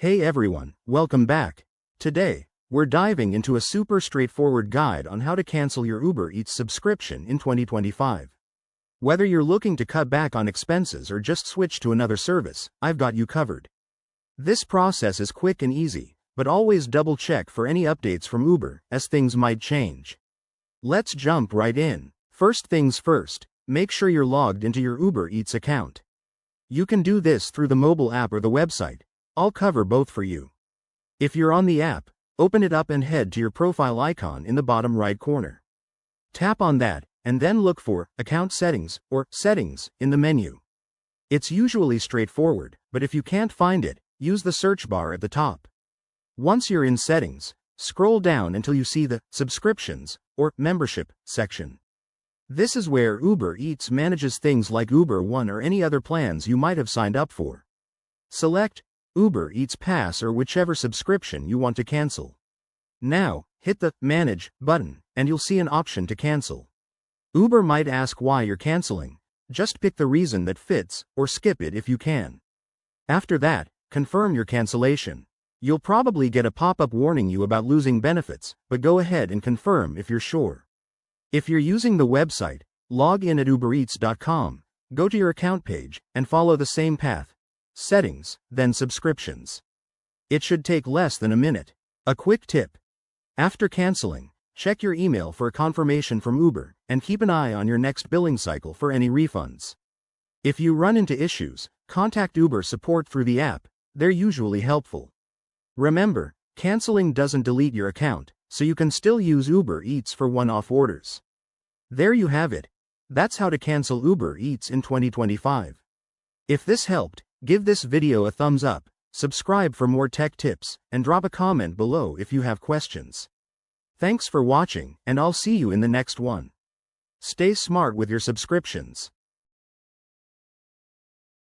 Hey everyone, welcome back. Today, we're diving into a super straightforward guide on how to cancel your Uber Eats subscription in 2025. Whether you're looking to cut back on expenses or just switch to another service, I've got you covered. This process is quick and easy, but always double check for any updates from Uber, as things might change. Let's jump right in. First things first, make sure you're logged into your Uber Eats account. You can do this through the mobile app or the website. I'll cover both for you. If you're on the app, open it up and head to your profile icon in the bottom right corner. Tap on that, and then look for Account Settings or Settings in the menu. It's usually straightforward, but if you can't find it, use the search bar at the top. Once you're in Settings, scroll down until you see the Subscriptions or Membership section. This is where Uber Eats manages things like Uber One or any other plans you might have signed up for. Select Uber Eats Pass or whichever subscription you want to cancel. Now, hit the Manage button, and you'll see an option to cancel. Uber might ask why you're canceling. Just pick the reason that fits, or skip it if you can. After that, confirm your cancellation. You'll probably get a pop-up warning you about losing benefits, but go ahead and confirm if you're sure. If you're using the website, log in at ubereats.com, go to your account page, and follow the same path. Settings, then Subscriptions. It should take less than a minute. A quick tip. After canceling, check your email for a confirmation from Uber, and keep an eye on your next billing cycle for any refunds. If you run into issues, contact Uber support through the app. They're usually helpful. Remember, canceling doesn't delete your account, so you can still use Uber Eats for one-off orders. There you have it. That's how to cancel Uber Eats in 2025. If this helped, give this video a thumbs up, subscribe for more tech tips, and drop a comment below if you have questions. Thanks for watching, and I'll see you in the next one. Stay smart with your subscriptions.